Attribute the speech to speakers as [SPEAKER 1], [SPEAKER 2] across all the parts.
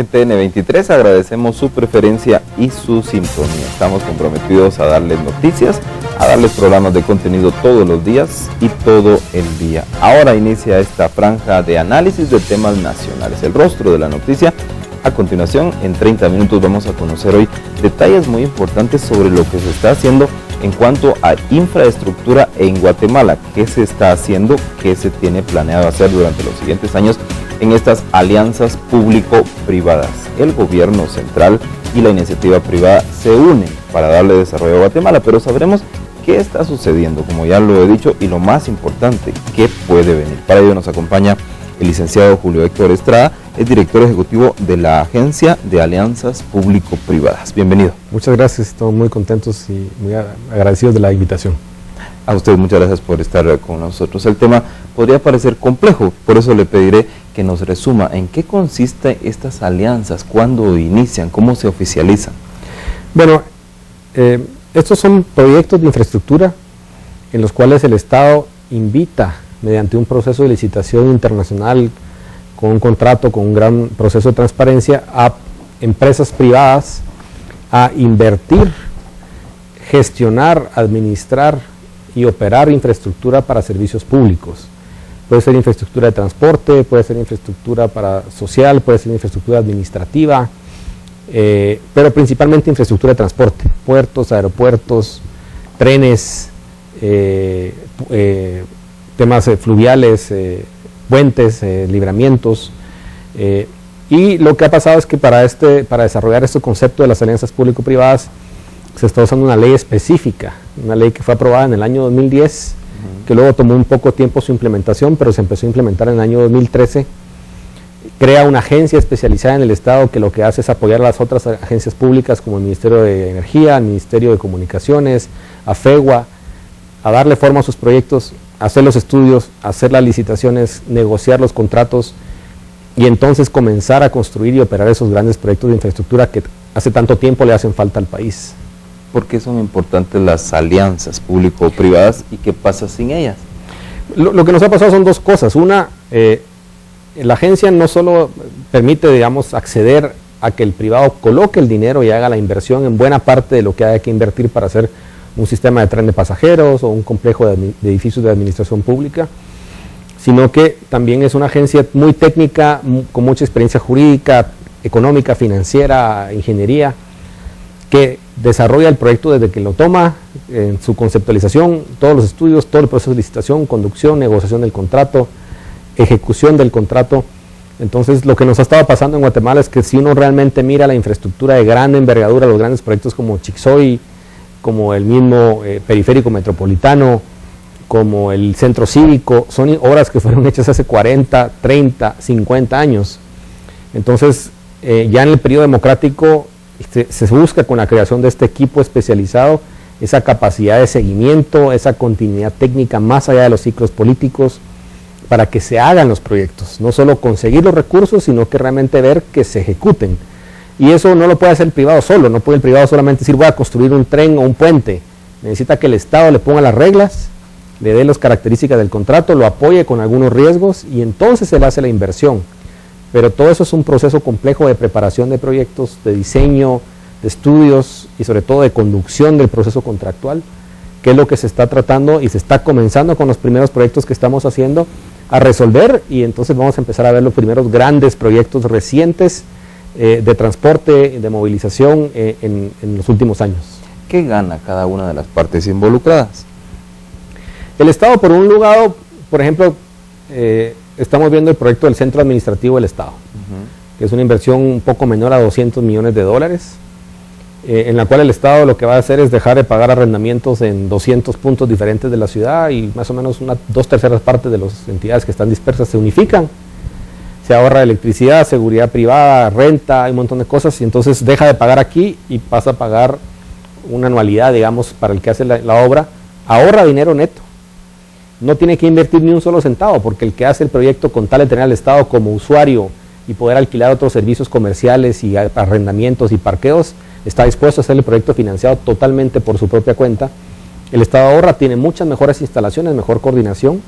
[SPEAKER 1] TN23, agradecemos su preferencia y su sintonía. Estamos comprometidos a darles noticias, a darles programas de contenido todos los días y todo el día. Ahora inicia esta franja de análisis de temas nacionales, el rostro de la noticia. A continuación, en 30 minutos vamos a conocer hoy detalles muy importantes sobre lo que se está haciendo en cuanto a infraestructura en Guatemala, qué se está haciendo, qué se tiene planeado hacer durante los siguientes años en estas alianzas público-privadas. El gobierno central y la iniciativa privada se unen para darle desarrollo a Guatemala, pero sabremos qué está sucediendo, como ya lo he dicho, y lo más importante, qué puede venir. Para ello nos acompaña el licenciado Julio Héctor Estrada, es director ejecutivo de la Agencia de Alianzas Público-Privadas. Bienvenido.
[SPEAKER 2] Muchas gracias, estamos muy contentos y muy agradecidos de la invitación.
[SPEAKER 1] A usted muchas gracias por estar con nosotros. El tema podría parecer complejo, por eso le pediré que nos resuma en qué consisten estas alianzas, cuándo inician, cómo se oficializan.
[SPEAKER 2] Bueno, estos son proyectos de infraestructura en los cuales el Estado invita mediante un proceso de licitación internacional con un contrato, con un gran proceso de transparencia, a empresas privadas a invertir, gestionar, administrar y operar infraestructura para servicios públicos. Puede ser infraestructura de transporte, puede ser infraestructura social, puede ser infraestructura administrativa, pero principalmente infraestructura de transporte, puertos, aeropuertos, trenes, temas fluviales, puentes, libramientos, y lo que ha pasado es que para desarrollar este concepto de las alianzas público-privadas se está usando una ley específica, una ley que fue aprobada en el año 2010, que luego tomó un poco tiempo su implementación, pero se empezó a implementar en el año 2013. Crea una agencia especializada en el Estado que lo que hace es apoyar a las otras agencias públicas como el Ministerio de Energía, el Ministerio de Comunicaciones, AFEGUA, a darle forma a sus proyectos, hacer los estudios, hacer las licitaciones, negociar los contratos y entonces comenzar a construir y operar esos grandes proyectos de infraestructura que hace tanto tiempo le hacen falta al país.
[SPEAKER 1] ¿Por qué son importantes las alianzas público-privadas y qué pasa sin ellas?
[SPEAKER 2] Lo que nos ha pasado son dos cosas. Una, la agencia no solo permite, digamos, acceder a que el privado coloque el dinero y haga la inversión en buena parte de lo que haya que invertir para hacer un sistema de tren de pasajeros o un complejo de edificios de administración pública, sino que también es una agencia muy técnica, con mucha experiencia jurídica, económica, financiera, ingeniería, que desarrolla el proyecto desde que lo toma, en su conceptualización, todos los estudios, todo el proceso de licitación, conducción, negociación del contrato, ejecución del contrato. Entonces, lo que nos ha estado pasando en Guatemala es que si uno realmente mira la infraestructura de gran envergadura, los grandes proyectos como Chixoy, como el mismo periférico metropolitano, como el centro cívico, son obras que fueron hechas hace 40, 30, 50 años. Entonces, ya en el periodo democrático se busca con la creación de este equipo especializado esa capacidad de seguimiento, esa continuidad técnica más allá de los ciclos políticos, para que se hagan los proyectos, no solo conseguir los recursos, sino que realmente ver que se ejecuten. Y eso no lo puede hacer el privado solo, no puede el privado solamente decir voy a construir un tren o un puente. Necesita que el Estado le ponga las reglas, le dé las características del contrato, lo apoye con algunos riesgos y entonces se le hace la inversión. Pero todo eso es un proceso complejo de preparación de proyectos, de diseño, de estudios y sobre todo de conducción del proceso contractual, que es lo que se está tratando y se está comenzando con los primeros proyectos que estamos haciendo a resolver, y entonces vamos a empezar a ver los primeros grandes proyectos recientes de transporte, de movilización en los últimos años.
[SPEAKER 1] ¿Qué gana cada una de las partes involucradas?
[SPEAKER 2] El Estado, por un lugar, por ejemplo, estamos viendo el proyecto del Centro Administrativo del Estado, que es una inversión un poco menor a $200 millones, en la cual el Estado lo que va a hacer es dejar de pagar arrendamientos en 200 puntos diferentes de la ciudad y más o menos 2/3 partes de las entidades que están dispersas se unifican. Se ahorra electricidad, seguridad privada, renta, hay un montón de cosas, y entonces deja de pagar aquí y pasa a pagar una anualidad, digamos, para el que hace la obra, ahorra dinero neto. No tiene que invertir ni un solo centavo, porque el que hace el proyecto con tal de tener al Estado como usuario y poder alquilar otros servicios comerciales y arrendamientos y parqueos, está dispuesto a hacer el proyecto financiado totalmente por su propia cuenta. El Estado ahorra, tiene muchas mejores instalaciones, mejor coordinación,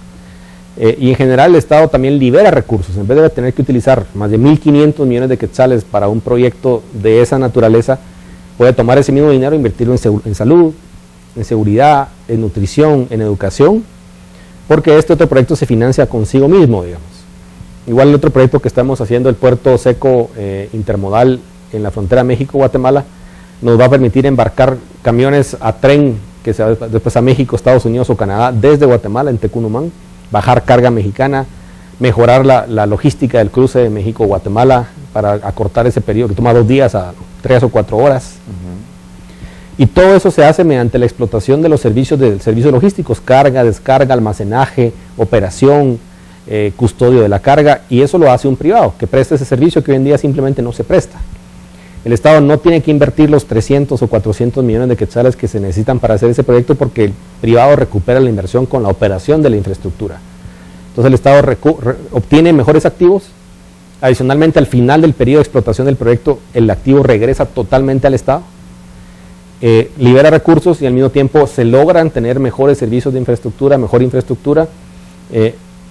[SPEAKER 2] Y en general el Estado también libera recursos. En vez de tener que utilizar más de 1.500 millones de quetzales para un proyecto de esa naturaleza, puede tomar ese mismo dinero e invertirlo en salud, en seguridad, en nutrición, en educación, porque este otro proyecto se financia consigo mismo, digamos. Igual el otro proyecto que estamos haciendo, el puerto seco intermodal en la frontera México-Guatemala, nos va a permitir embarcar camiones a tren que se va después a México, Estados Unidos o Canadá desde Guatemala en Tecunumán, bajar carga mexicana, mejorar la logística del cruce de México-Guatemala para acortar ese periodo que toma 2 días a 3 o 4 horas. Y todo eso se hace mediante la explotación de los servicios logísticos, carga, descarga, almacenaje, operación, custodio de la carga, y eso lo hace un privado que presta ese servicio que hoy en día simplemente no se presta. El Estado no tiene que invertir los 300 o 400 millones de quetzales que se necesitan para hacer ese proyecto, porque el privado recupera la inversión con la operación de la infraestructura. Entonces el Estado obtiene mejores activos. Adicionalmente, al final del periodo de explotación del proyecto, el activo regresa totalmente al Estado, libera recursos y al mismo tiempo se logran tener mejores servicios de infraestructura, mejor infraestructura,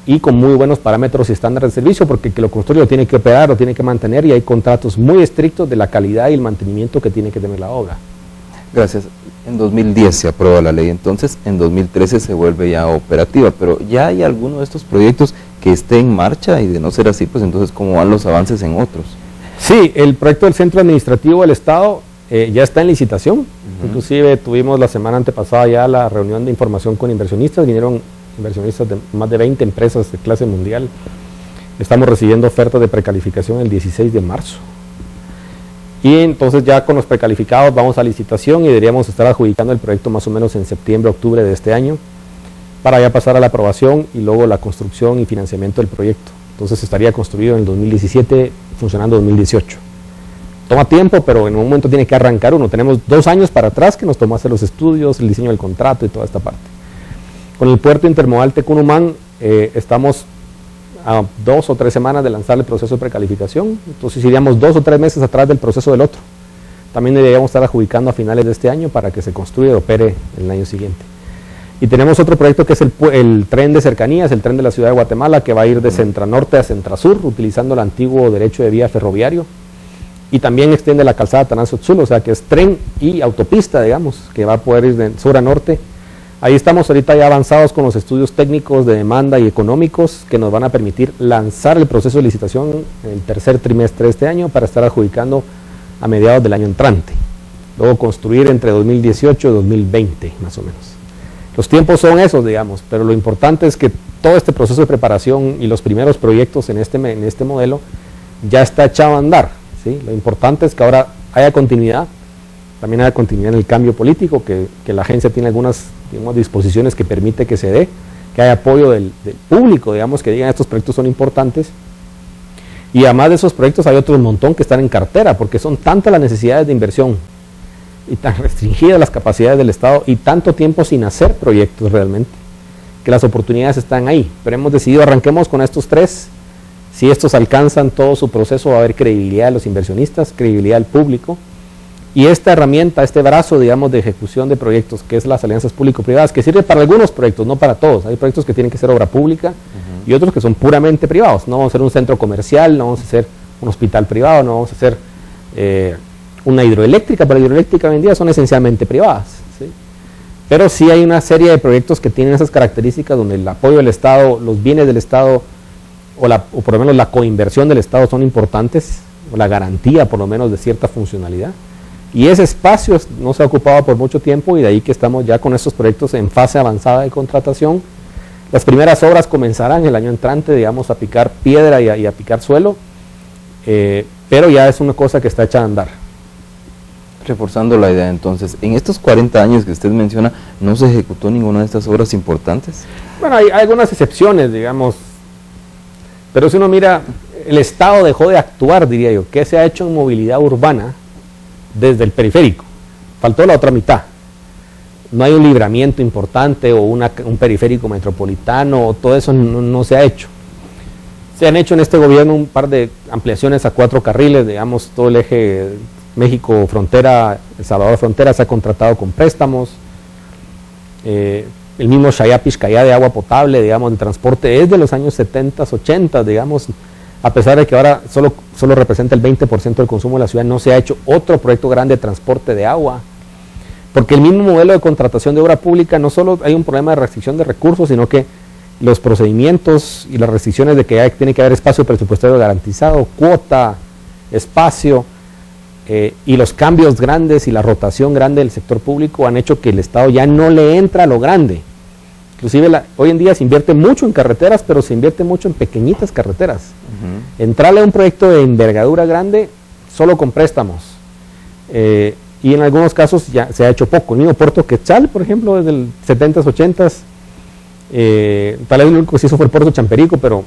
[SPEAKER 2] y con muy buenos parámetros y estándares de servicio, porque el que lo construye lo tiene que operar, lo tiene que mantener, y hay contratos muy estrictos de la calidad y el mantenimiento que tiene que tener la obra.
[SPEAKER 1] Gracias. En 2010 se aprueba la ley, entonces en 2013 se vuelve ya operativa, pero ¿ya hay alguno de estos proyectos que esté en marcha? Y de no ser así, pues entonces ¿cómo van los avances en otros?
[SPEAKER 2] Sí, el proyecto del Centro Administrativo del Estado ya está en licitación. Inclusive tuvimos la semana antepasada ya la reunión de información con inversionistas, vinieron inversionistas de más de 20 empresas de clase mundial. Estamos recibiendo ofertas de precalificación el 16 de marzo. Y entonces ya con los precalificados vamos a licitación y deberíamos estar adjudicando el proyecto más o menos en septiembre, octubre de este año, para ya pasar a la aprobación y luego la construcción y financiamiento del proyecto. Entonces estaría construido en el 2017, funcionando en 2018. Toma tiempo, pero en un momento tiene que arrancar uno. Tenemos 2 años para atrás que nos tomó hacer los estudios, el diseño del contrato y toda esta parte. Con el puerto intermodal Tecunumán estamos a 2 o 3 semanas de lanzar el proceso de precalificación, entonces iríamos 2 o 3 meses atrás del proceso del otro. También deberíamos estar adjudicando a finales de este año para que se construya y opere el año siguiente. Y tenemos otro proyecto que es el tren de cercanías, el tren de la ciudad de Guatemala, que va a ir de Centranorte a Centrasur, utilizando el antiguo derecho de vía ferroviario, y también extiende la calzada Tananzotsul, o sea que es tren y autopista, digamos, que va a poder ir de sur a norte. Ahí estamos ahorita ya avanzados con los estudios técnicos de demanda y económicos que nos van a permitir lanzar el proceso de licitación en el tercer trimestre de este año para estar adjudicando a mediados del año entrante. Luego construir entre 2018 y 2020, más o menos. Los tiempos son esos, digamos, pero lo importante es que todo este proceso de preparación y los primeros proyectos en este modelo ya está echado a andar, ¿sí? Lo importante es que ahora haya continuidad. También hay continuidad en el cambio político, que la agencia tiene algunas, digamos, disposiciones que permite que se dé, que haya apoyo del público, digamos, que digan estos proyectos son importantes. Y además de esos proyectos hay otros montón que están en cartera, porque son tantas las necesidades de inversión y tan restringidas las capacidades del Estado y tanto tiempo sin hacer proyectos realmente, que las oportunidades están ahí. Pero hemos decidido arranquemos con estos 3. Si estos alcanzan todo su proceso, va a haber credibilidad de los inversionistas, credibilidad del público. Y esta herramienta, este brazo, digamos, de ejecución de proyectos, que es las alianzas público-privadas, que sirve para algunos proyectos, no para todos. Hay proyectos que tienen que ser obra pública y otros que son puramente privados. No vamos a hacer un centro comercial, no vamos a hacer un hospital privado, no vamos a hacer una hidroeléctrica, pero la hidroeléctrica hoy en día son esencialmente privadas, ¿sí? Pero sí hay una serie de proyectos que tienen esas características donde el apoyo del Estado, los bienes del Estado, o por lo menos la coinversión del Estado son importantes, o la garantía por lo menos de cierta funcionalidad. Y ese espacio no se ha ocupado por mucho tiempo y de ahí que estamos ya con estos proyectos en fase avanzada de contratación. Las primeras obras comenzarán el año entrante, digamos, a picar piedra y a picar suelo, pero ya es una cosa que está hecha a andar.
[SPEAKER 1] Reforzando la idea, entonces, en estos 40 años que usted menciona, ¿no se ejecutó ninguna de estas obras importantes?
[SPEAKER 2] Bueno, hay algunas excepciones, digamos, pero si uno mira, el Estado dejó de actuar, diría yo. ¿Qué se ha hecho en movilidad urbana desde el periférico? Faltó la otra mitad. No hay un libramiento importante o un periférico metropolitano, o todo eso no se ha hecho. Se han hecho en este gobierno un par de ampliaciones a 4 carriles, digamos, todo el eje México Frontera, El Salvador Frontera se ha contratado con préstamos, el mismo Shayapishkaya de agua potable, digamos, el transporte es de los años 70, 80, digamos, a pesar de que ahora solo representa el 20% del consumo de la ciudad, no se ha hecho otro proyecto grande de transporte de agua, porque el mismo modelo de contratación de obra pública, no solo hay un problema de restricción de recursos, sino que los procedimientos y las restricciones de que tiene que haber espacio presupuestario garantizado, cuota, espacio, y los cambios grandes y la rotación grande del sector público han hecho que el Estado ya no le entra a lo grande. Inclusive hoy en día se invierte mucho en carreteras, pero se invierte mucho en pequeñitas carreteras. Entrarle a un proyecto de envergadura grande solo con préstamos. Y en algunos casos ya se ha hecho poco. El mismo Puerto Quetzal, por ejemplo, desde el 70s, 80s, tal vez lo único que se hizo fue el Puerto Champerico, pero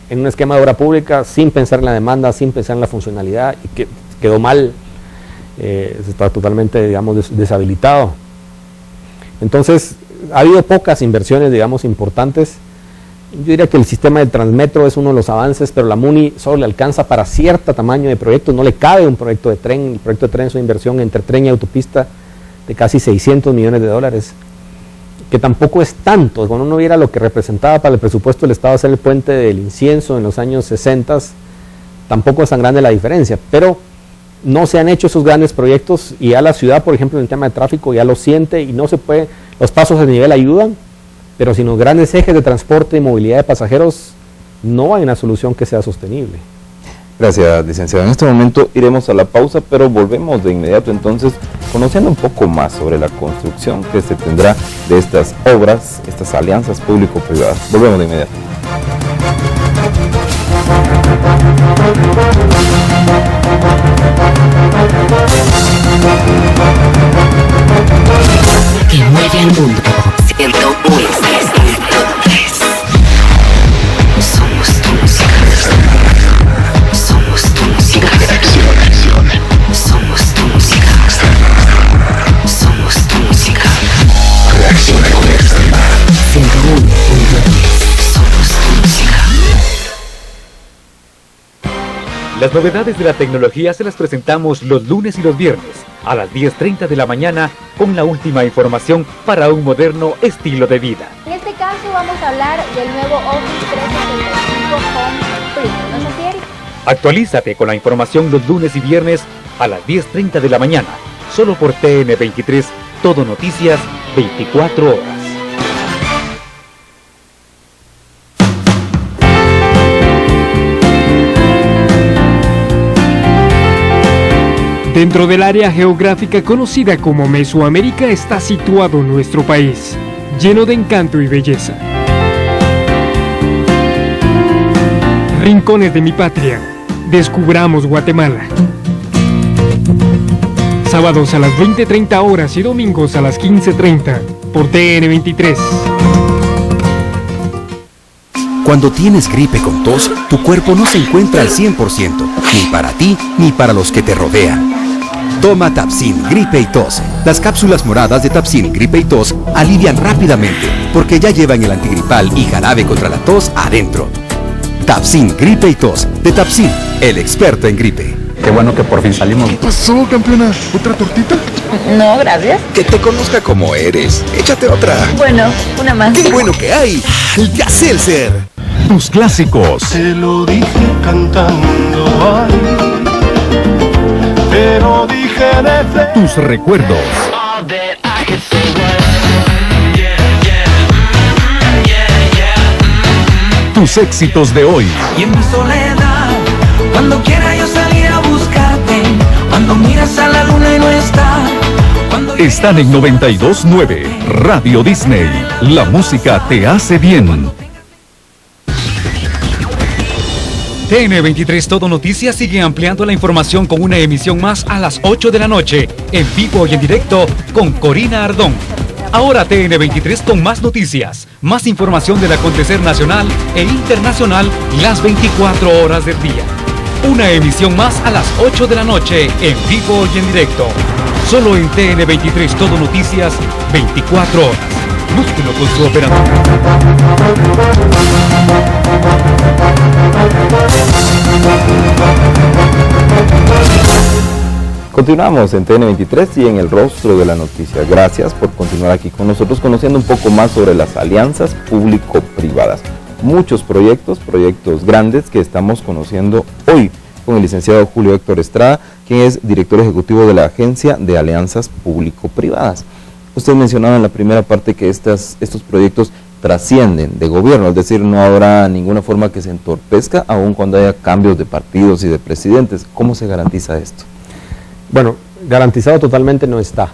[SPEAKER 2] en un esquema de obra pública, sin pensar en la demanda, sin pensar en la funcionalidad, y que quedó mal, está totalmente, digamos, deshabilitado. Entonces, ha habido pocas inversiones, digamos, importantes. Yo diría que el sistema del Transmetro es uno de los avances, pero la MUNI solo le alcanza para cierto tamaño de proyectos, no le cabe un proyecto de tren. El proyecto de tren es una inversión entre tren y autopista de casi 600 millones de dólares, que tampoco es tanto. Cuando uno viera lo que representaba para el presupuesto del Estado hacer el puente del Incienso en los años 60, tampoco es tan grande la diferencia, pero no se han hecho esos grandes proyectos y ya la ciudad, por ejemplo, en el tema de tráfico ya lo siente y no se puede, los pasos de nivel ayudan, pero sin los grandes ejes de transporte y movilidad de pasajeros no hay una solución que sea sostenible.
[SPEAKER 1] Gracias, licenciado. En este momento iremos a la pausa, pero volvemos de inmediato entonces conociendo un poco más sobre la construcción que se tendrá de estas obras, estas alianzas público-privadas. Volvemos de inmediato.
[SPEAKER 3] Que mueve el mundo. 101.3. Somos tu música. Somos tu música. Somos tu música. Somos tu música. Reacciona con Extrema. 101.3. Somos tu música.
[SPEAKER 4] Las novedades de la tecnología se las presentamos los lunes y los viernes a las 10:30 de la mañana con la última información para un moderno estilo de vida.
[SPEAKER 5] En este caso vamos a hablar del nuevo Office 365 Home Premium, ¿no es así, Eric?
[SPEAKER 4] Actualízate con la información los lunes y viernes a las 10:30 de la mañana, solo por TN23, Todo Noticias, 24 horas.
[SPEAKER 6] Dentro del área geográfica conocida como Mesoamérica está situado nuestro país, lleno de encanto y belleza. Rincones de mi patria, descubramos Guatemala. Sábados a las 20:30 horas y domingos a las 15:30 por TN23.
[SPEAKER 7] Cuando tienes gripe con tos, tu cuerpo no se encuentra al 100%, ni para ti ni para los que te rodean. Toma Tapsin Gripe y Tos. Las cápsulas moradas de Tapsin Gripe y Tos alivian rápidamente porque ya llevan el antigripal y jarabe contra la tos adentro. Tapsin Gripe y Tos, de Tapsin, el experto en gripe.
[SPEAKER 8] Qué bueno que por fin salimos.
[SPEAKER 9] ¿Qué pasó, campeona? ¿Otra tortita?
[SPEAKER 10] No, gracias.
[SPEAKER 7] Que te conozca como eres. Échate otra.
[SPEAKER 10] Bueno, una más.
[SPEAKER 7] ¡Qué bueno que hay! ¡Ya Seltzer!
[SPEAKER 9] Tus clásicos.
[SPEAKER 11] Te lo dije cantando, ay. Te lo dije desde...
[SPEAKER 9] Tus recuerdos. Tus éxitos de hoy.
[SPEAKER 12] Y en mi soledad, cuando quiera yo salir a buscarte, cuando miras a la luna y no está.
[SPEAKER 9] Están en 92.9 Radio Disney. La música te hace bien.
[SPEAKER 4] TN23 Todo Noticias sigue ampliando la información con una emisión más a las 8 de la noche, en vivo y en directo con Corina Ardón. Ahora TN23 con más noticias, más información del acontecer nacional e internacional las 24 horas del día. Una emisión más a las 8 de la noche, en vivo y en directo. Solo en TN23 Todo Noticias, 24 horas. Búsquelo con su operador.
[SPEAKER 1] Continuamos en TN23 y en el rostro de la noticia. Gracias por continuar aquí con nosotros conociendo un poco más sobre las alianzas público-privadas. Muchos proyectos grandes que estamos conociendo hoy con el licenciado Julio Héctor Estrada, quien es director ejecutivo de la Agencia de Alianzas Público-Privadas. Usted mencionaba en la primera parte que estos proyectos trascienden de gobierno, es decir, no habrá ninguna forma que se entorpezca aun cuando haya cambios de partidos y de presidentes. ¿Cómo se garantiza esto?
[SPEAKER 2] Bueno, garantizado totalmente no está.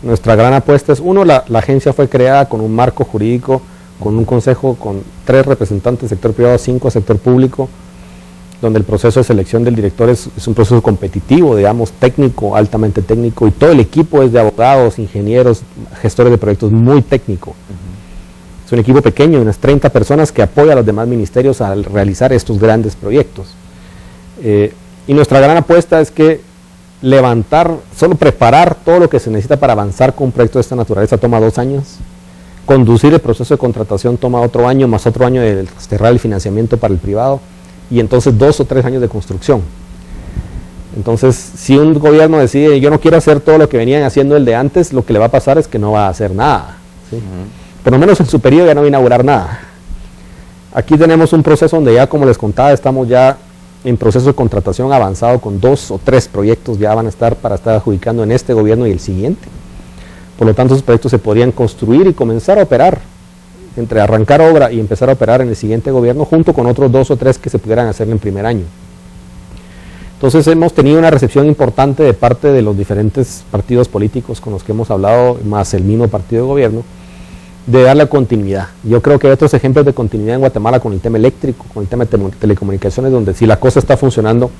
[SPEAKER 2] Nuestra gran apuesta es, uno, la agencia fue creada con un marco jurídico, con un consejo, con 3 representantes del sector privado, 5 del sector público, donde el proceso de selección del director es un proceso competitivo, digamos, técnico, altamente técnico, y todo el equipo es de abogados, ingenieros, gestores de proyectos, muy técnico. Es un equipo pequeño, unas 30 personas que apoya a los demás ministerios a realizar estos grandes proyectos. Y nuestra gran apuesta es que solo preparar todo lo que se necesita para avanzar con un proyecto de esta naturaleza toma 2 años, conducir el proceso de contratación toma otro año, más otro año de cerrar el financiamiento para el privado, y entonces 2 o 3 años de construcción. Entonces, si un gobierno decide, yo no quiero hacer todo lo que venían haciendo el de antes, lo que le va a pasar es que no va a hacer nada, ¿sí? Por lo menos en su periodo ya no va a inaugurar nada. Aquí tenemos un proceso donde ya, como les contaba, estamos ya en proceso de contratación avanzado con 2 o 3 proyectos ya van a estar para estar adjudicando en este gobierno y el siguiente. Por lo tanto, esos proyectos se podrían construir y comenzar a operar, entre arrancar obra y empezar a operar en el siguiente gobierno, junto con otros 2 o 3 que se pudieran hacer en el primer año. Entonces hemos tenido una recepción importante de parte de los diferentes partidos políticos con los que hemos hablado, más el mismo partido de gobierno, de darle continuidad. Yo creo que hay otros ejemplos de continuidad en Guatemala con el tema eléctrico, con el tema de telecomunicaciones, donde si la cosa está funcionando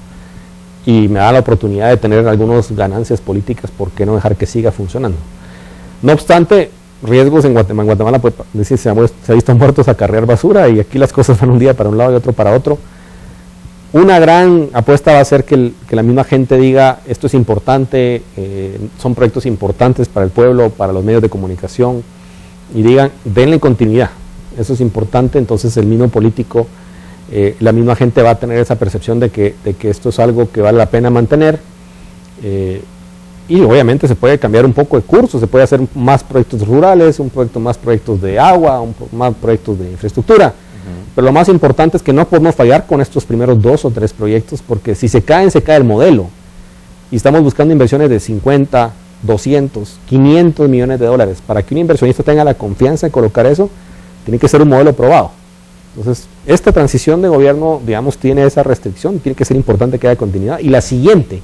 [SPEAKER 2] y me da la oportunidad de tener algunas ganancias políticas, ¿por qué no dejar que siga funcionando? No obstante, riesgos en Guatemala, pues, se ha visto muertos a carrear basura, y aquí las cosas van un día para un lado y otro para otro. Una gran apuesta va a ser que la misma gente diga, esto es importante, son proyectos importantes para el pueblo, para los medios de comunicación, y digan, denle continuidad, eso es importante. Entonces el mismo político, la misma gente va a tener esa percepción de que esto es algo que vale la pena mantener, y obviamente se puede cambiar un poco de curso, se puede hacer más proyectos rurales, más proyectos de agua, más proyectos de infraestructura, pero lo más importante es que no podemos fallar con estos primeros 2 o 3 proyectos, porque si se cae el modelo, y estamos buscando inversiones de 50, 200, 500 millones de dólares, para que un inversionista tenga la confianza de colocar eso, tiene que ser un modelo probado. Entonces, esta transición de gobierno, digamos, tiene esa restricción, tiene que ser importante que haya continuidad, y la siguiente,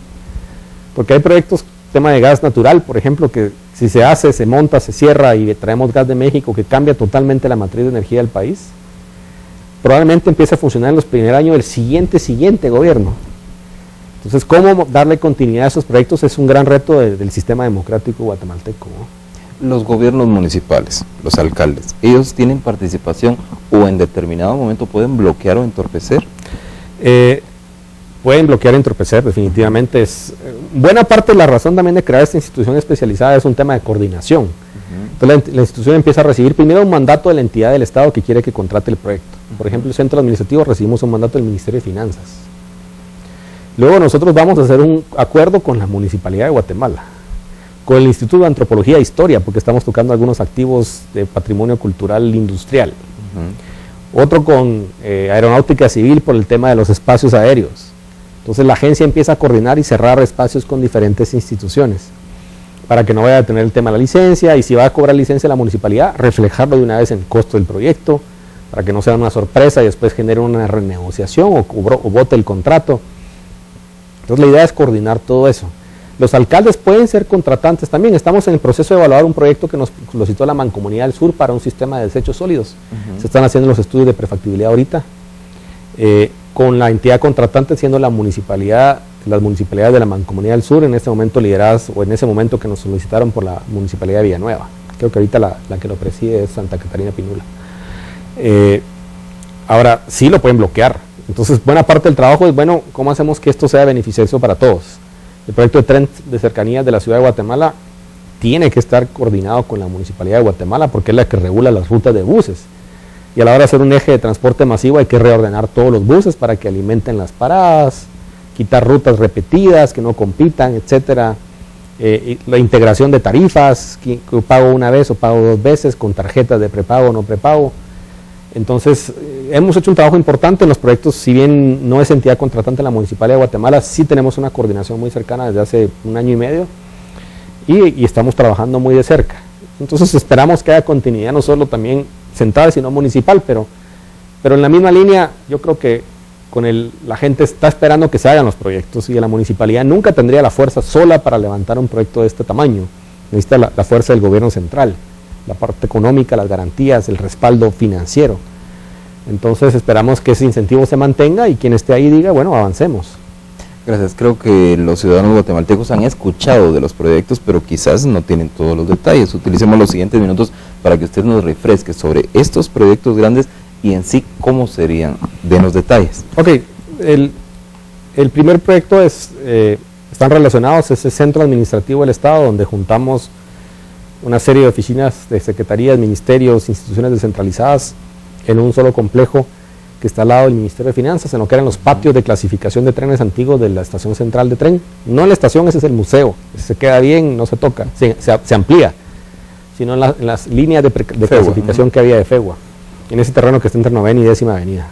[SPEAKER 2] porque hay proyectos, tema de gas natural, por ejemplo, que si se hace, se monta, se cierra y traemos gas de México, que cambia totalmente la matriz de energía del país, probablemente empiece a funcionar en los primeros años del siguiente gobierno. Entonces, ¿cómo darle continuidad a esos proyectos? Es un gran reto del sistema democrático guatemalteco, ¿no?
[SPEAKER 1] Los gobiernos municipales, los alcaldes, ¿ellos tienen participación o en determinado momento pueden bloquear o entorpecer?
[SPEAKER 2] Pueden bloquear e entorpecer, definitivamente. Buena parte de la razón también de crear esta institución especializada es un tema de coordinación. Entonces la institución empieza a recibir primero un mandato de la entidad del Estado que quiere que contrate el proyecto. Por ejemplo, el centro administrativo recibimos un mandato del Ministerio de Finanzas. Luego nosotros vamos a hacer un acuerdo con la Municipalidad de Guatemala, con el Instituto de Antropología e Historia, porque estamos tocando algunos activos de patrimonio cultural industrial. Otro con Aeronáutica Civil por el tema de los espacios aéreos. Entonces la agencia empieza a coordinar y cerrar espacios con diferentes instituciones, para que no vaya a tener el tema de la licencia, y si va a cobrar licencia la municipalidad, reflejarlo de una vez en el costo del proyecto, para que no sea una sorpresa y después genere una renegociación o vote el contrato. Entonces la idea es coordinar todo eso. Los alcaldes pueden ser contratantes también. Estamos en el proceso de evaluar un proyecto que nos lo citó la Mancomunidad del Sur para un sistema de desechos sólidos. Se están haciendo los estudios de prefactibilidad ahorita, con la entidad contratante siendo la municipalidad, las municipalidades de la Mancomunidad del Sur, en este momento lideradas, o en ese momento que nos solicitaron por la Municipalidad de Villanueva. Creo que ahorita la que lo preside es Santa Catarina Pinula. Ahora, sí lo pueden bloquear. Entonces, buena parte del trabajo es, bueno, ¿cómo hacemos que esto sea beneficioso para todos? El proyecto de tren de cercanías de la ciudad de Guatemala tiene que estar coordinado con la Municipalidad de Guatemala, porque es la que regula las rutas de buses. Y a la hora de hacer un eje de transporte masivo hay que reordenar todos los buses para que alimenten las paradas, quitar rutas repetidas que no compitan, etcétera. Y la integración de tarifas, que pago una vez o pago 2 veces con tarjetas de prepago o no prepago. Entonces, hemos hecho un trabajo importante en los proyectos. Si bien no es entidad contratante la Municipalidad de Guatemala, sí tenemos una coordinación muy cercana desde hace 1 año y medio y estamos trabajando muy de cerca. Entonces, esperamos que haya continuidad, no solo también central, sino municipal, pero en la misma línea, yo creo que la gente está esperando que se hagan los proyectos y la municipalidad nunca tendría la fuerza sola para levantar un proyecto de este tamaño. Necesita la fuerza del gobierno central, la parte económica, las garantías, el respaldo financiero. Entonces esperamos que ese incentivo se mantenga y quien esté ahí diga, bueno, avancemos.
[SPEAKER 1] Gracias. Creo que los ciudadanos guatemaltecos han escuchado de los proyectos, pero quizás no tienen todos los detalles. Utilicemos los siguientes minutos para que usted nos refresque sobre estos proyectos grandes y en sí cómo serían. Denos detalles.
[SPEAKER 2] Ok, el primer proyecto están relacionados, es el Centro Administrativo del Estado, donde juntamos una serie de oficinas de secretarías, ministerios, instituciones descentralizadas en un solo complejo que está al lado del Ministerio de Finanzas, en lo que eran los patios de clasificación de trenes antiguos de la estación central de tren. No en la estación, ese es el museo, ese se queda bien, no se toca, se amplía, sino en las líneas de clasificación que había de FEGUA, en ese terreno que está entre 9ª y 10ª avenida.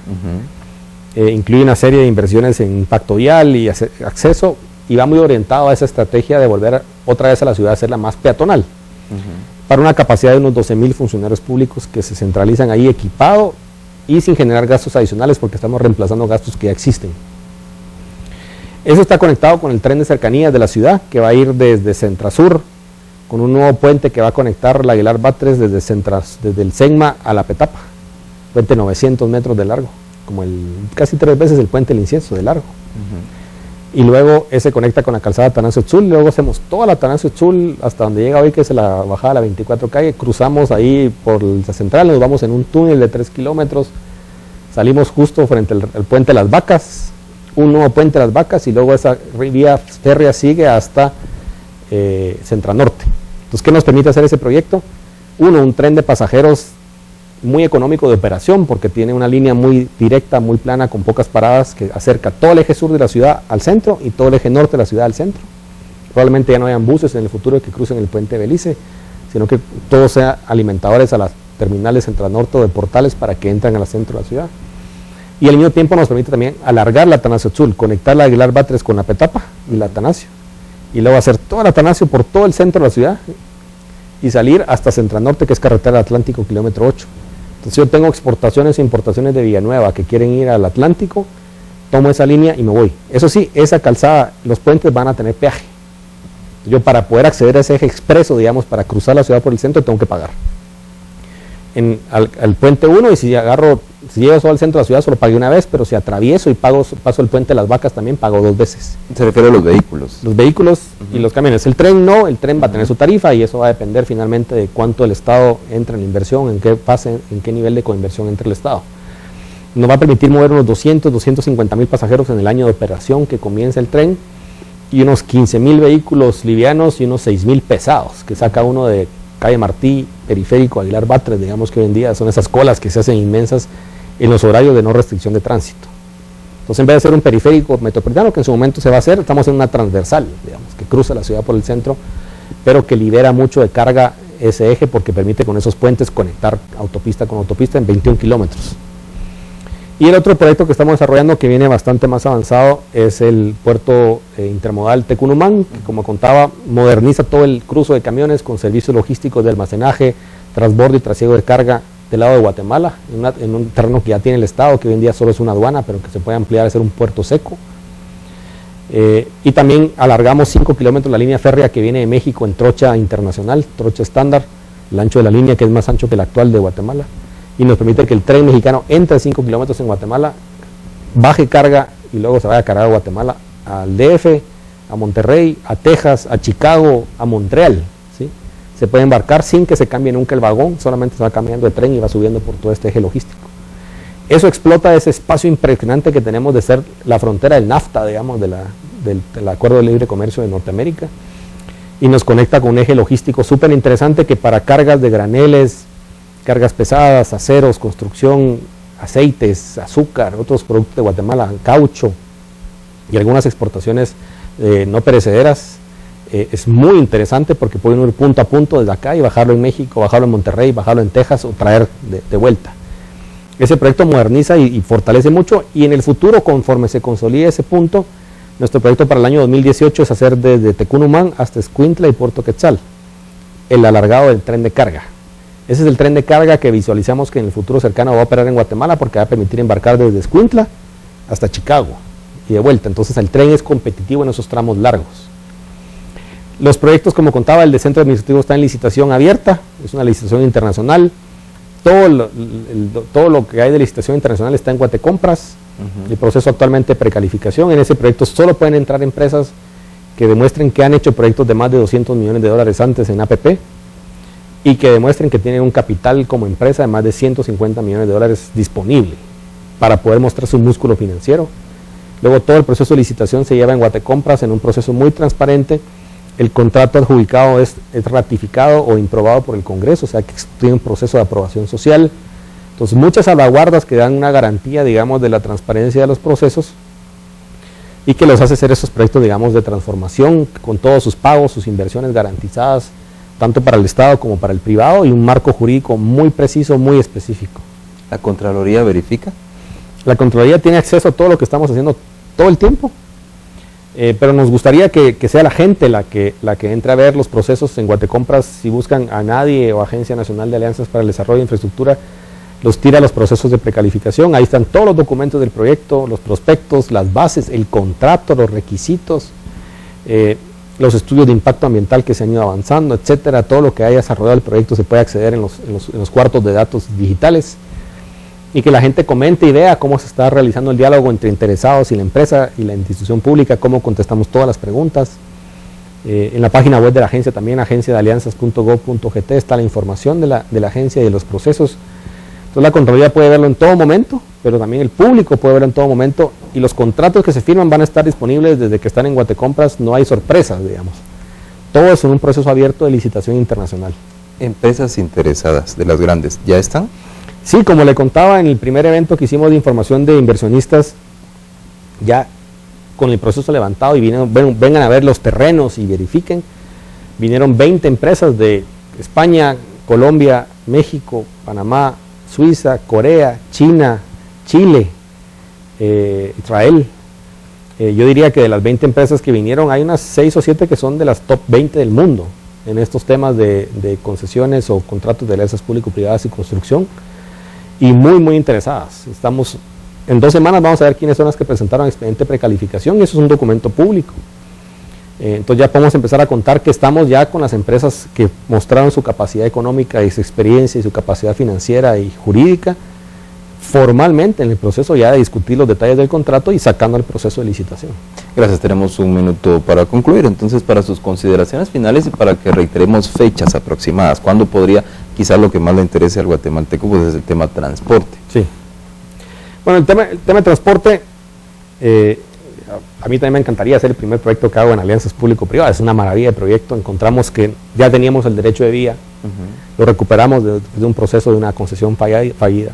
[SPEAKER 2] Incluye una serie de inversiones en impacto vial y acceso, y va muy orientado a esa estrategia de volver otra vez a la ciudad a hacerla más peatonal, para una capacidad de unos 12,000 funcionarios públicos que se centralizan ahí equipado y sin generar gastos adicionales, porque estamos reemplazando gastos que ya existen. Eso está conectado con el tren de cercanías de la ciudad, que va a ir desde Centrasur, con un nuevo puente que va a conectar la Aguilar Batres desde el Senma a la Petapa, puente 900 metros de largo, como casi 3 veces el puente del Incienso de largo. Y luego ese conecta con la calzada Atanasio Tzul, luego hacemos toda la Atanasio Tzul hasta donde llega hoy, que es la bajada de la 24 calle, cruzamos ahí por la central, nos vamos en un túnel de 3 kilómetros, salimos justo frente al puente de las Vacas, un nuevo puente de las Vacas, y luego esa vía férrea sigue hasta Centranorte. Entonces, ¿qué nos permite hacer ese proyecto? Uno, un tren de pasajeros muy económico de operación, porque tiene una línea muy directa, muy plana, con pocas paradas, que acerca todo el eje sur de la ciudad al centro y todo el eje norte de la ciudad al centro. Probablemente ya no hayan buses en el futuro que crucen el puente Belice, sino que todos sean alimentadores a las terminales Centranorte o de Portales para que entren al centro de la ciudad. Y al mismo tiempo nos permite también alargar la Atanasio Tzul, conectar la Aguilar Batres con la Petapa y la Atanasio, y luego hacer toda la Atanasio por todo el centro de la ciudad y salir hasta Centranorte, que es carretera Atlántico, kilómetro 8. Entonces yo tengo exportaciones e importaciones de Villanueva que quieren ir al Atlántico, tomo esa línea y me voy. Eso sí, esa calzada, los puentes van a tener peaje. Yo, para poder acceder a ese eje expreso, digamos, para cruzar la ciudad por el centro, tengo que pagar. Al puente 1, y si llego solo al centro de la ciudad, solo pagué una vez, pero si atravieso y paso el puente de las Vacas, también pago 2 veces.
[SPEAKER 1] Se refiere a los vehículos.
[SPEAKER 2] Los vehículos y los camiones. El tren no, el tren va a tener su tarifa, y eso va a depender finalmente de cuánto el Estado entra en la inversión, en qué nivel de coinversión entra el Estado. Nos va a permitir mover unos 250,000 pasajeros en el año de operación que comienza el tren, y unos 15,000 vehículos livianos y unos 6,000 pesados, que saca uno de Calle Martí, Periférico, Aguilar Batres, digamos que hoy en día son esas colas que se hacen inmensas en los horarios de no restricción de tránsito. Entonces, en vez de ser un periférico metropolitano, que en su momento se va a hacer, estamos en una transversal, digamos, que cruza la ciudad por el centro, pero que libera mucho de carga ese eje, porque permite con esos puentes conectar autopista con autopista en 21 kilómetros. Y el otro proyecto que estamos desarrollando, que viene bastante más avanzado, es el puerto intermodal Tecunumán, que, como contaba, moderniza todo el cruce de camiones con servicios logísticos de almacenaje, transbordo y trasiego de carga del lado de Guatemala, en un terreno que ya tiene el Estado, que hoy en día solo es una aduana, pero que se puede ampliar a ser un puerto seco. Y también alargamos 5 kilómetros la línea férrea que viene de México en trocha internacional, trocha estándar, el ancho de la línea, que es más ancho que el actual de Guatemala, y nos permite que el tren mexicano entre 5 kilómetros en Guatemala, baje carga y luego se vaya a cargar a Guatemala, al DF, a Monterrey, a Texas, a Chicago, a Montreal, ¿sí? Se puede embarcar sin que se cambie nunca el vagón, solamente se va cambiando de tren y va subiendo por todo este eje logístico. Eso explota ese espacio impresionante que tenemos de ser la frontera del NAFTA, digamos, del Acuerdo de Libre Comercio de Norteamérica, y nos conecta con un eje logístico súper interesante que para cargas de graneles, cargas pesadas, aceros, construcción, aceites, azúcar, otros productos de Guatemala, caucho, y algunas exportaciones no perecederas. Es muy interesante porque pueden ir punto a punto desde acá y bajarlo en México, bajarlo en Monterrey, bajarlo en Texas o traer de vuelta. Ese proyecto moderniza y fortalece mucho, y en el futuro, conforme se consolide ese punto, nuestro proyecto para el año 2018 es hacer desde Tecunumán hasta Escuintla y Puerto Quetzal el alargado del tren de carga. Ese es el tren de carga que visualizamos que en el futuro cercano va a operar en Guatemala, porque va a permitir embarcar desde Escuintla hasta Chicago y de vuelta. Entonces el tren es competitivo en esos tramos largos. Los proyectos, como contaba, el de centro administrativo está en licitación abierta, es una licitación internacional. Todo lo que hay de licitación internacional está en Guatecompras. El proceso actualmente de precalificación. En ese proyecto solo pueden entrar empresas que demuestren que han hecho proyectos de más de $200 millones antes en APP, y que demuestren que tienen un capital como empresa de más de $150 millones disponible para poder mostrar su músculo financiero. Luego todo el proceso de licitación se lleva en Guatecompras en un proceso muy transparente. El contrato adjudicado es ratificado o improbado por el Congreso, o sea que tiene un proceso de aprobación social. Entonces, muchas salvaguardas que dan una garantía, digamos, de la transparencia de los procesos, y que los hace ser esos proyectos, digamos, de transformación, con todos sus pagos, sus inversiones garantizadas, tanto para el Estado como para el privado, y un marco jurídico muy preciso, muy específico.
[SPEAKER 1] ¿La Contraloría verifica?
[SPEAKER 2] La Contraloría tiene acceso a todo lo que estamos haciendo todo el tiempo. Pero nos gustaría que sea la gente la que entre a ver los procesos en Guatecompras. Si buscan a nadie o Agencia Nacional de Alianzas para el Desarrollo de Infraestructura, los tira a los procesos de precalificación. Ahí están todos los documentos del proyecto, los prospectos, las bases, el contrato, los requisitos, los estudios de impacto ambiental que se han ido avanzando, etcétera. Todo lo que haya desarrollado el proyecto se puede acceder en los cuartos de datos digitales, y que la gente comente y vea cómo se está realizando el diálogo entre interesados y la empresa y la institución pública, cómo contestamos todas las preguntas. En la página web de la agencia también, agenciadealianzas.gov.gt, está la información de la agencia y de los procesos. Entonces la Contraloría puede verlo en todo momento, pero también el público puede verlo en todo momento, y los contratos que se firman van a estar disponibles desde que están en Guatecompras. No hay sorpresas, digamos. Todo es en un proceso abierto de licitación internacional.
[SPEAKER 1] Empresas interesadas de las grandes, ¿ya están?
[SPEAKER 2] Sí, como le contaba en el primer evento que hicimos de información de inversionistas, ya con el proceso levantado, y vengan a ver los terrenos y verifiquen, vinieron 20 empresas de España, Colombia, México, Panamá, Suiza, Corea, China, Chile, Israel. Yo diría que de las 20 empresas que vinieron, hay unas 6 o 7 que son de las top 20 del mundo en estos temas de concesiones o contratos de alianzas público-privadas y construcción, y muy interesadas. Estamos en 2 semanas, vamos a ver quiénes son las que presentaron expediente precalificación, y eso es un documento público. Entonces ya podemos empezar a contar que estamos ya con las empresas que mostraron su capacidad económica y su experiencia y su capacidad financiera y jurídica formalmente en el proceso ya de discutir los detalles del contrato y sacando el proceso de licitación.
[SPEAKER 1] Gracias, tenemos un minuto para concluir. Entonces, para sus consideraciones finales y para que reiteremos fechas aproximadas, ¿cuándo podría, quizás lo que más le interese al guatemalteco, pues es el tema transporte?
[SPEAKER 2] Sí. Bueno, el tema de transporte, a mí también me encantaría hacer el primer proyecto que hago en alianzas público-privadas. Es una maravilla de proyecto. Encontramos que ya teníamos el derecho de vía, lo recuperamos de un proceso de una concesión fallida.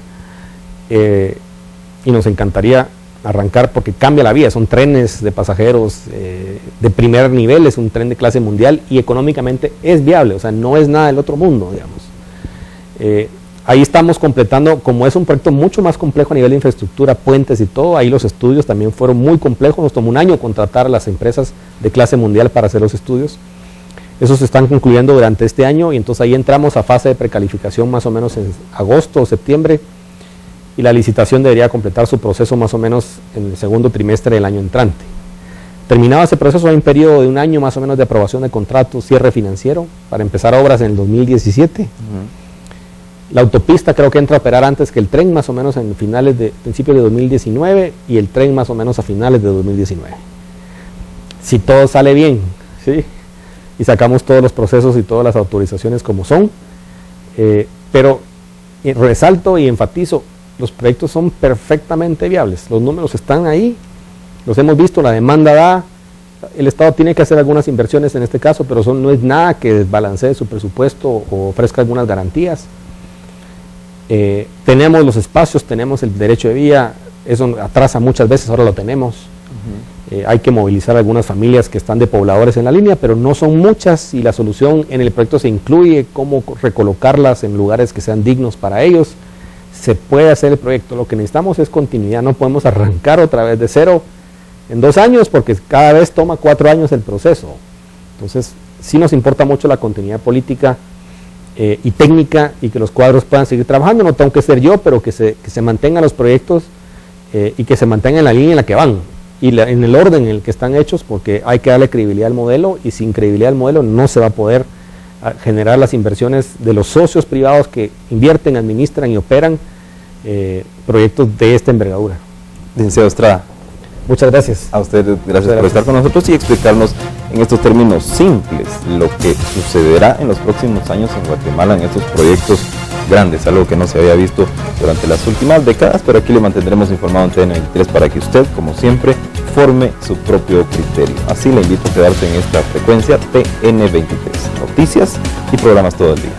[SPEAKER 2] Y nos encantaría arrancar porque cambia la vía, son trenes de pasajeros de primer nivel, es un tren de clase mundial y económicamente es viable, o sea, no es nada del otro mundo, digamos. Ahí estamos completando, como es un proyecto mucho más complejo a nivel de infraestructura, puentes y todo, ahí los estudios también fueron muy complejos, nos tomó un año contratar a las empresas de clase mundial para hacer los estudios. Esos se están concluyendo durante este año y entonces ahí entramos a fase de precalificación más o menos en agosto o septiembre, y la licitación debería completar su proceso más o menos en el segundo trimestre del año entrante. Terminado ese proceso hay un periodo de un año más o menos de aprobación de contratos, cierre financiero, para empezar obras en el 2017. La autopista creo que entra a operar antes que el tren, más o menos en principios de 2019, y el tren más o menos a finales de 2019. Si todo sale bien, ¿sí? Y sacamos todos los procesos y todas las autorizaciones como son, pero resalto y enfatizo, los proyectos son perfectamente viables, los números están ahí, los hemos visto, la demanda da, el Estado tiene que hacer algunas inversiones en este caso, pero no es nada que desbalancee su presupuesto o ofrezca algunas garantías. Tenemos los espacios, tenemos el derecho de vía, eso atrasa muchas veces, ahora lo tenemos. Hay que movilizar algunas familias que están de pobladores en la línea, pero no son muchas, y la solución en el proyecto se incluye cómo recolocarlas en lugares que sean dignos para ellos. Se puede hacer el proyecto, lo que necesitamos es continuidad, no podemos arrancar otra vez de cero en 2 años, porque cada vez toma 4 años el proceso. Entonces sí nos importa mucho la continuidad política y técnica, y que los cuadros puedan seguir trabajando. No tengo que ser yo, pero que se mantengan los proyectos y que se mantengan en la línea en la que van y en el orden en el que están hechos, porque hay que darle credibilidad al modelo, y sin credibilidad al modelo no se va a poder generar las inversiones de los socios privados que invierten, administran y operan proyectos de esta envergadura.
[SPEAKER 1] Licenciado Estrada,
[SPEAKER 2] muchas gracias.
[SPEAKER 1] A usted, gracias por estar con nosotros y explicarnos en estos términos simples lo que sucederá en los próximos años en Guatemala en estos proyectos grandes, algo que no se había visto durante las últimas décadas, pero aquí le mantendremos informado en TN23 para que usted, como siempre, forme su propio criterio. Así le invito a quedarse en esta frecuencia TN23, noticias y programas todo el día.